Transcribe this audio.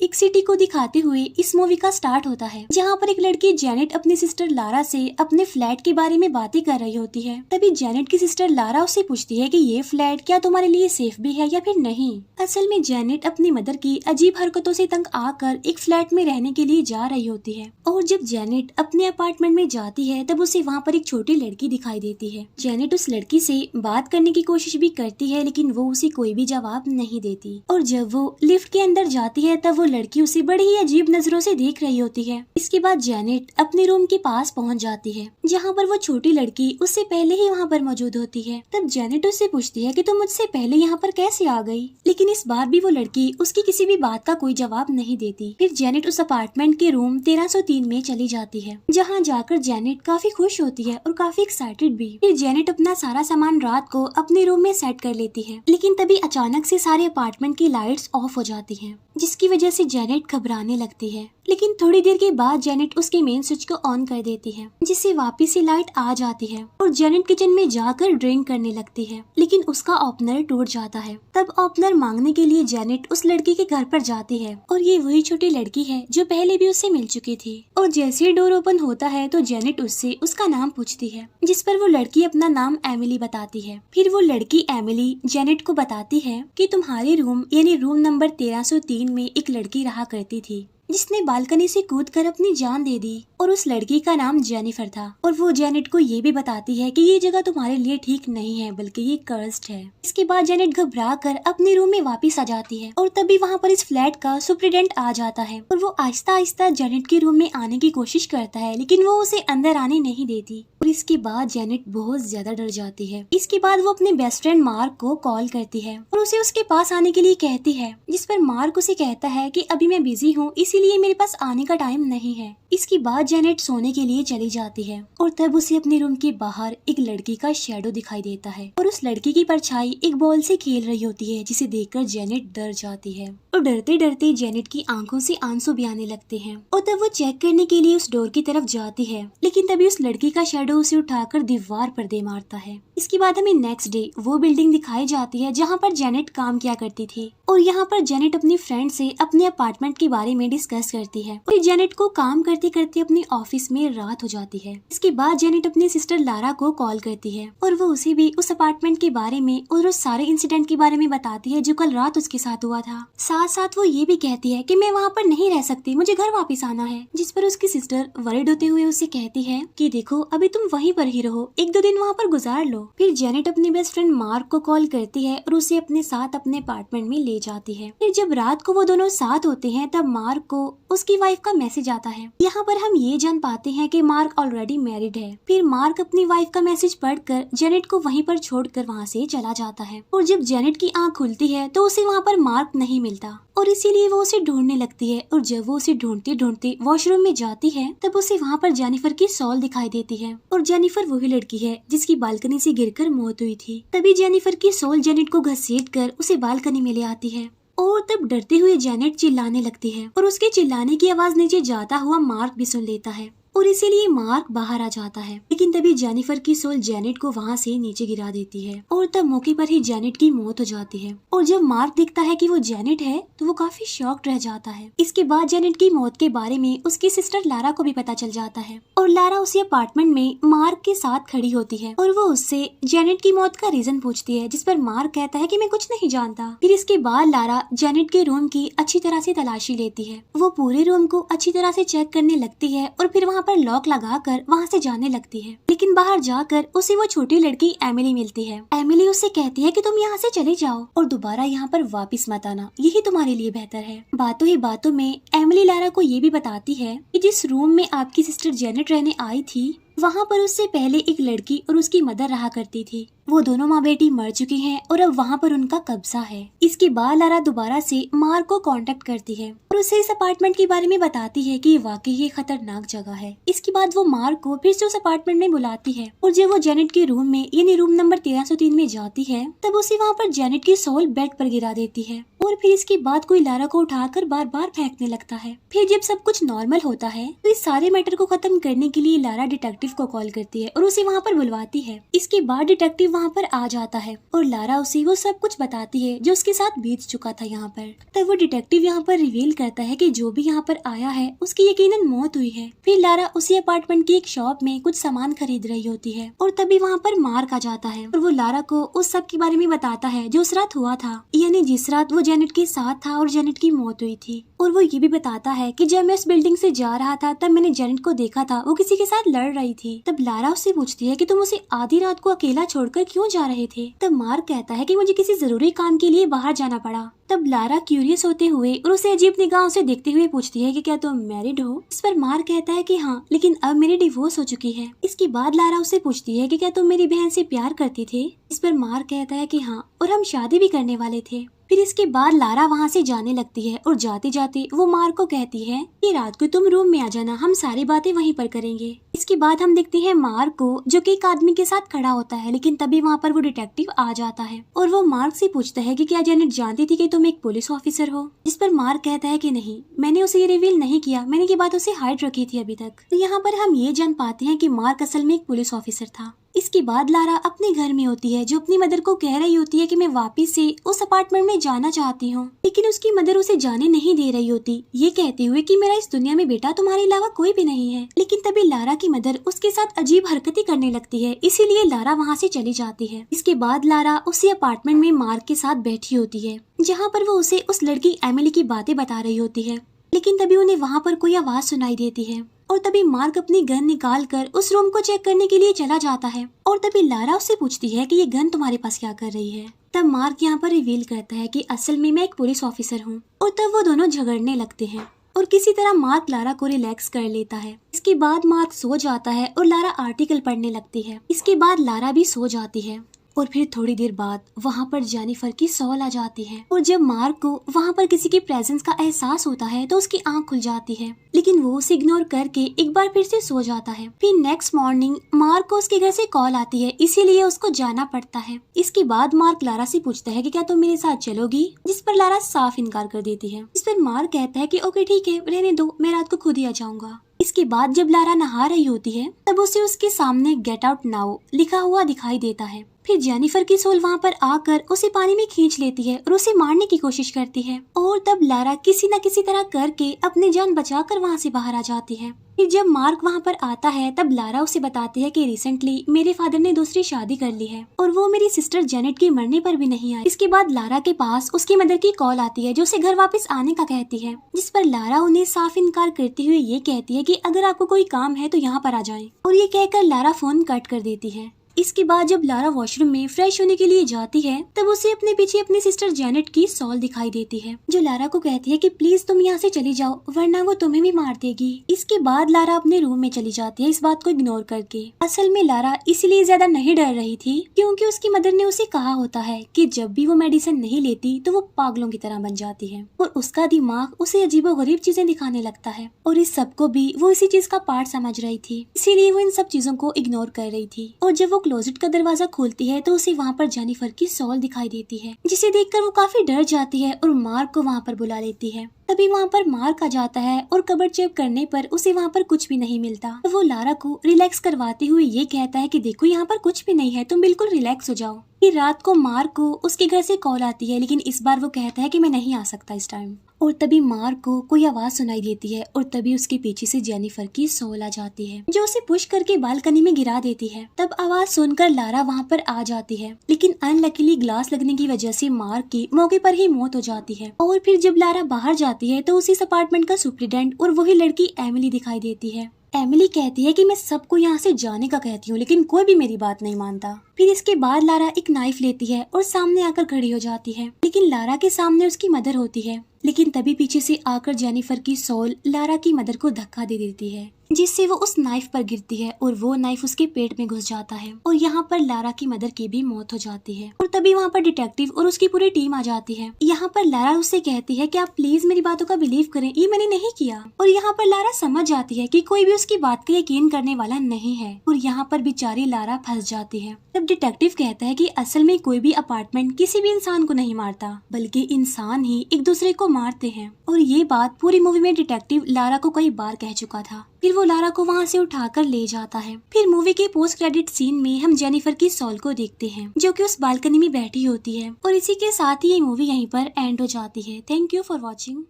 एक सिटी को दिखाते हुए इस मूवी का स्टार्ट होता है, जहाँ पर एक लड़की जेनेट अपनी सिस्टर लारा से अपने फ्लैट के बारे में बातें कर रही होती है। तभी जेनेट की सिस्टर लारा उससे पूछती है कि ये फ्लैट क्या तुम्हारे लिए सेफ भी है या फिर नहीं। असल में जेनेट अपनी मदर की अजीब हरकतों से तंग आकर एक फ्लैट में रहने के लिए जा रही होती है, और जब जेनेट अपने अपार्टमेंट में जाती है तब उसे वहाँ पर एक छोटी लड़की दिखाई देती है। जेनेट उस लड़की से बात करने की कोशिश भी करती है, लेकिन वो उसे कोई भी जवाब नहीं देती। और जब वो लिफ्ट के अंदर जाती है तब वो लड़की उसे बड़ी ही अजीब नजरों से देख रही होती है। इसके बाद जेनेट अपने रूम के पास पहुंच जाती है, जहां पर वो छोटी लड़की उससे पहले ही वहां पर मौजूद होती है। तब जेनेट उससे पूछती है कि तुम मुझसे पहले यहाँ पर कैसे आ गई, लेकिन इस बार भी वो लड़की उसकी किसी भी बात का कोई जवाब नहीं देती। फिर जेनेट उस अपार्टमेंट के रूम 1303 में चली जाती है, जहाँ जाकर जेनेट काफी खुश होती है और काफी एक्साइटेड भी। फिर जेनेट अपना सारा सामान रात को अपने रूम में सेट कर लेती है, लेकिन तभी अचानक से सारे अपार्टमेंट की लाइट्स ऑफ हो जाती हैं, जिसकी वजह से जेनेट घबराने लगती है। लेकिन थोड़ी देर के बाद जेनेट उसके मेन स्विच को ऑन कर देती है, जिससे वापस से लाइट आ जाती है और जेनेट किचन में जाकर ड्रिंक करने लगती है, लेकिन उसका ओपनर टूट जाता है। तब ओपनर मांगने के लिए जेनेट उस लड़की के घर पर जाती है, और ये वही छोटी लड़की है जो पहले भी उससे मिल चुकी थी। और जैसे ही डोर ओपन होता है तो जेनेट उससे उसका नाम पूछती है, जिस पर वो लड़की अपना नाम एमिली बताती है। फिर वो लड़की एमिली जेनेट को बताती है कि तुम्हारे रूम यानी रूम नंबर 1303 में एक लड़की रहा करती थी, जिसने बालकनी से कूदकर अपनी जान दे दी, और उस लड़की का नाम जेनिफर था। और वो जेनेट को ये भी बताती है कि ये जगह तुम्हारे लिए ठीक नहीं है, बल्कि ये कर्स्ड है। इसके बाद जेनेट घबरा कर अपने रूम में वापस आ जाती है, और तभी वहाँ पर इस फ्लैट का सुपरिटेंडेंट आ जाता है, और वो आहिस्ता आहिस्ता जेनेट के रूम में आने की कोशिश करता है, लेकिन वो उसे अंदर आने नहीं देती। और इसके बाद जेनेट बहुत ज्यादा डर जाती है। इसके बाद वो अपने बेस्ट फ्रेंड मार्क को कॉल करती है और उसे उसके पास आने के लिए कहती है, जिस पर मार्क उसे कहता है कि अभी मैं बिजी हूँ, इसीलिए मेरे पास आने का टाइम नहीं है। इसके बाद जेनेट सोने के लिए चली जाती है, और तब उसे अपने रूम के बाहर एक लड़की का शैडो दिखाई देता है, और उस लड़की की परछाई एक बॉल से खेल रही होती है, जिसे देखकर जेनेट डर जाती है। और डरते डरते जेनेट की आंखों से आंसू भी आने लगते हैं, और तब वो चेक करने के लिए उस डोर की तरफ जाती है, लेकिन तभी उस लड़की का शैडो उसे उठाकर दीवार पर दे मारता है। इसके बाद हमें नेक्स्ट डे वो बिल्डिंग दिखाई जाती है जहाँ पर जेनेट काम किया करती थी, और यहाँ पर जेनेट अपनी फ्रेंड से अपने अपार्टमेंट के बारे में डिस्कस करती है। और जेनेट को काम करते करते अपने ऑफिस में रात हो जाती है। इसके बाद जेनेट अपनी सिस्टर लारा को कॉल करती है, और वो उसे भी उस अपार्टमेंट के बारे में और उस सारे इंसिडेंट के बारे में बताती है जो कल रात उसके साथ हुआ था। साथ साथ वो ये भी कहती है कि मैं वहाँ पर नहीं रह सकती, मुझे घर वापस आना है। जिस पर उसकी सिस्टर वरीड होते हुए उसे कहती है कि देखो अभी तुम वहीं पर ही रहो, एक दो दिन वहाँ पर गुजार लो। फिर जेनेट अपनी बेस्ट फ्रेंड मार्क को कॉल करती है और उसे अपने साथ अपने अपार्टमेंट में ले जाती है। फिर जब रात को वो दोनों साथ होते हैं तब मार्क को उसकी वाइफ का मैसेज आता है। यहाँ पर हम ये जान पाते हैं कि मार्क ऑलरेडी मैरिड है। फिर मार्क अपनी वाइफ का मैसेज पढ़कर जेनेट को वहीं पर छोड़कर वहाँ से चला जाता है, और जब जेनेट की आँख खुलती है तो उसे वहाँ पर मार्क नहीं मिलता, और इसीलिए वो उसे ढूंढने लगती है। और जब वो उसे ढूंढते ढूंढते वॉशरूम में जाती है तब उसे वहाँ पर जेनिफर की सॉल दिखाई देती है, और जेनिफर वही लड़की है जिसकी बालकनी से गिरकर मौत हुई थी। तभी जेनिफर की सॉल जेनेट को घसीटकर उसे बालकनी में ले आती है, और तब डरते हुए जेनेट चिल्लाने लगती है, और उसके चिल्लाने की आवाज नीचे जाता हुआ मार्क भी सुन लेता है, और इसीलिए मार्क बाहर आ जाता है। लेकिन तभी जेनिफर की सोल जेनेट को वहाँ से नीचे गिरा देती है, और तब मौके पर ही जेनेट की मौत हो जाती है। और जब मार्क देखता है कि वो जेनेट है तो वो काफी शॉक्ड रह जाता है। इसके बाद जेनेट की मौत के बारे में उसकी सिस्टर लारा को भी पता चल जाता है, और लारा उसी अपार्टमेंट में मार्क के साथ खड़ी होती है, और वो उससे जेनेट की मौत का रीजन पूछती है, जिस पर मार्क कहता है कि मैं कुछ नहीं जानता। फिर इसके बाद लारा जेनेट के रूम की अच्छी तरह से तलाशी लेती है। वो पूरे रूम को अच्छी तरह से चेक करने लगती है, और फिर वहाँ पर लॉक लगाकर वहाँ से जाने लगती है। लेकिन बाहर जाकर उसे वो छोटी लड़की एमिली मिलती है। एमिली उससे कहती है कि तुम यहाँ से चले जाओ और दोबारा यहाँ पर वापस मत आना, यही तुम्हारे लिए बेहतर है। बातों ही बातों में एमिली लारा को ये भी बताती है कि जिस रूम में आपकी सिस्टर जेनेट रहने आई थी वहाँ पर उससे पहले एक लड़की और उसकी मदर रहा करती थी। वो दोनों माँ बेटी मर चुकी हैं और अब वहाँ पर उनका कब्जा है। इसके बाद लारा दोबारा से मार्क को कांटेक्ट करती है और उसे इस अपार्टमेंट के बारे में बताती है कि वाकई ये खतरनाक जगह है। इसके बाद वो मार्क को फिर से उस अपार्टमेंट में बुलाती है, और जब वो जेनेट के रूम में यानी रूम नंबर 1303 में जाती है तब उसे वहाँ पर जेनेट की सोल बेड पर गिरा देती है। और फिर इसके बाद कोई लारा को उठाकर बार बार फेंकने लगता है। फिर जब सब कुछ नॉर्मल होता है तो इस सारे मैटर को खत्म करने के लिए लारा डिटेक्टिव को कॉल करती है और उसे वहाँ पर बुलवाती है। इसके बाद डिटेक्टिव वहाँ पर आ जाता है और लारा उसे वो सब कुछ बताती है जो उसके साथ बीत चुका था यहाँ पर। तब वो डिटेक्टिव यहाँ पर रिवील करता है कि जो भी यहाँ पर आया है उसकी यकीनन मौत हुई है। फिर लारा उसी अपार्टमेंट की एक शॉप में कुछ सामान खरीद रही होती है और तभी वहाँ पर मार्क आ जाता है और वो लारा को उस सब के बारे में बताता है जो उस रात हुआ था, यानी जिस रात वो जेनेट के साथ था और जेनेट की मौत हुई थी। और वो ये भी बताता है कि जब मैं उस बिल्डिंग से जा रहा था तब मैंने जेनेट को देखा था, वो किसी के साथ लड़ रही थी। तब लारा उससे पूछती है कि तुम उसे आधी रात को अकेला छोड़कर क्यों जा रहे थे। तब मार्क कहता है कि मुझे किसी जरूरी काम के लिए बाहर जाना पड़ा। तब लारा क्यूरियस होते हुए और उसे अजीब निगाहों से देखते हुए पूछती है कि क्या तुम मैरिड हो। इस पर मार्क कहता है कि हाँ, लेकिन अब मेरी डिवोर्स हो चुकी है। इसके बाद लारा उससे पूछती है कि क्या तुम मेरी बहन से प्यार करती थे। इस पर मार्क कहता है कि हाँ, और हम शादी भी करने वाले थे। फिर इसके बाद लारा वहाँ से जाने लगती है और जाते जाते वो मार्क को कहती है कि रात को तुम रूम में आ जाना, हम सारी बातें वहीं पर करेंगे। इसके बाद हम देखते हैं मार्क को जो कि एक आदमी के साथ खड़ा होता है, लेकिन तभी वहाँ पर वो डिटेक्टिव आ जाता है और वो मार्क से पूछता है कि क्या जेनेट जानती थी कि तुम एक पुलिस ऑफिसर हो। जिस पर मार्क कहता है कि नहीं, मैंने उसे ये रिवील नहीं किया, मैंने ये बात उसे हाइड रखी थी अभी तक। तो यहाँ पर हम ये जान पाते हैं कि मार्क असल में एक पुलिस ऑफिसर था। इसके बाद लारा अपने घर में होती है जो अपनी मदर को कह रही होती है कि मैं वापस से उस अपार्टमेंट में जाना चाहती हूँ, लेकिन उसकी मदर उसे जाने नहीं दे रही होती, ये कहते हुए कि मेरा इस दुनिया में बेटा तुम्हारे अलावा कोई भी नहीं है। लेकिन तभी लारा की मदर उसके साथ अजीब हरकतें करने लगती है, इसीलिए लारा वहाँ से चली जाती है। इसके बाद लारा उसी अपार्टमेंट में मार्क के साथ बैठी होती है जहाँ पर वो उसे उस लड़की एमिली की बातें बता रही होती है। लेकिन तभी उन्हें वहाँ पर कोई आवाज सुनाई देती है और तभी मार्क अपनी गन निकाल कर उस रूम को चेक करने के लिए चला जाता है और तभी लारा उससे पूछती है कि ये गन तुम्हारे पास क्या कर रही है। तब मार्क यहाँ पर रिवील करता है कि असल में मैं एक पुलिस ऑफिसर हूँ और तब वो दोनों झगड़ने लगते हैं और किसी तरह मार्क लारा को रिलैक्स कर लेता है। इसके बाद मार्क सो जाता है और लारा आर्टिकल पढ़ने लगती है। इसके बाद लारा भी सो जाती है और फिर थोड़ी देर बाद वहाँ पर जेनिफर की सॉल आ जाती है और जब मार्क को वहाँ पर किसी की प्रेजेंस का एहसास होता है तो उसकी आंख खुल जाती है, लेकिन वो उसे इग्नोर करके एक बार फिर से सो जाता है। फिर नेक्स्ट मॉर्निंग मार्क को उसके घर से कॉल आती है, इसीलिए उसको जाना पड़ता है। इसके बाद मार्क लारा से पूछता है कि क्या तुम मेरे साथ चलोगी, जिस पर लारा साफ इनकार कर देती है। इस पर मार्क कहता है कि ओके ठीक है, रहने दो, मैं रात को खुद ही आ जाऊंगा। इसके बाद जब लारा नहा रही होती है तब उसे उसके सामने गेट आउट नाउ लिखा हुआ दिखाई देता है। फिर जेनिफर की सोल वहाँ पर आकर उसे पानी में खींच लेती है और उसे मारने की कोशिश करती है और तब लारा किसी न किसी तरह करके अपनी जान बचाकर वहाँ से बाहर आ जाती है। फिर जब मार्क वहाँ पर आता है तब लारा उसे बताती है कि रिसेंटली मेरे फादर ने दूसरी शादी कर ली है और वो मेरी सिस्टर जेनेट के मरने पर भी नहीं आई। इसके बाद लारा के पास उसकी मदर की कॉल आती है जो उसे घर वापस आने का कहती है, जिस पर लारा उन्हें साफ इनकार करते हुए ये कहती है कि अगर आपको कोई काम है तो यहाँ पर आ जाएं। और ये कहकर लारा फोन कट कर देती है। इसके बाद जब लारा वॉशरूम में फ्रेश होने के लिए जाती है तब उसे अपने पीछे अपनी सिस्टर जेनेट की सॉल दिखाई देती है जो लारा को कहती है कि प्लीज तुम यहाँ से चली जाओ वरना वो तुम्हें भी मार देगी। इसके बाद लारा अपने रूम में चली जाती है इस बात को इग्नोर करके। असल में लारा इसलिए ज्यादा नहीं डर रही थी क्योंकि उसकी मदर ने उसे कहा होता है कि जब भी वो मेडिसिन नहीं लेती तो वो पागलों की तरह बन जाती है और उसका दिमाग उसे अजीबोगरीब चीजें दिखाने लगता है और इस सबको भी वो इसी चीज का पार्ट समझ रही थी, इसीलिए वो इन सब चीजों को इग्नोर कर रही थी। और जब वो क्लोजेट का दरवाजा खोलती है तो उसे वहाँ पर जेनिफर की सॉल दिखाई देती है जिसे देखकर वो काफी डर जाती है और मार्क को वहाँ पर बुला लेती है। तभी वहाँ पर मार्क आ जाता है और कबर्ड चेक करने पर उसे वहाँ पर कुछ भी नहीं मिलता। तो वो लारा को रिलैक्स करवाते हुए ये कहता है कि देखो यहाँ पर कुछ भी नहीं है, तुम बिल्कुल रिलैक्स हो जाओ। फिर रात को मार्क को उसके घर से कॉल आती है, लेकिन इस बार वो कहता है कि मैं नहीं आ सकता इस टाइम। और तभी मार्क को कोई आवाज सुनाई देती है और तभी उसके पीछे से जेनिफर की सॉल आ जाती है जो उसे पुश करके बालकनी में गिरा देती है। तब आवाज सुनकर लारा वहाँ पर आ जाती है, लेकिन अनलकीली ग्लास लगने की वजह से मार्क की मौके पर ही मौत हो जाती है। और फिर जब लारा बाहर जाती है तो उसी अपार्टमेंट का सुप्रीडेंट और वही लड़की एमिली दिखाई देती है। एमिली कहती है कि मैं सबको यहाँ से जाने का कहती हूँ लेकिन कोई भी मेरी बात नहीं मानता। फिर इसके बाद लारा एक नाइफ लेती है और सामने आकर खड़ी हो जाती है, लेकिन लारा के सामने उसकी मदर होती है। लेकिन तभी पीछे से आकर जेनिफर की सॉल लारा की मदर को धक्का दे देती है। जिससे वो उस नाइफ पर गिरती है और वो नाइफ उसके पेट में घुस जाता है और यहाँ पर लारा की मदर की भी मौत हो जाती है। और तभी वहाँ पर डिटेक्टिव और उसकी पूरी टीम आ जाती है। यहाँ पर लारा उससे कहती है कि आप प्लीज मेरी बातों का बिलीव करें, ये मैंने नहीं किया। और यहाँ पर लारा समझ जाती है कि कोई भी उसकी बात का यकीन करने वाला नहीं है और यहाँ पर बेचारी लारा फंस जाती है। तब डिटेक्टिव कहता है कि असल में कोई भी अपार्टमेंट किसी भी इंसान को नहीं मारता, बल्कि इंसान ही एक दूसरे को मारते हैं। और ये बात पूरी मूवी में डिटेक्टिव लारा को कई बार कह चुका था। फिर वो लारा को वहाँ से उठाकर ले जाता है। फिर मूवी के पोस्ट क्रेडिट सीन में हम जेनिफर की सॉल को देखते हैं जो कि उस बालकनी में बैठी होती है। और इसी के साथ ही ये मूवी यहीं पर एंड हो जाती है। Thank you for watching.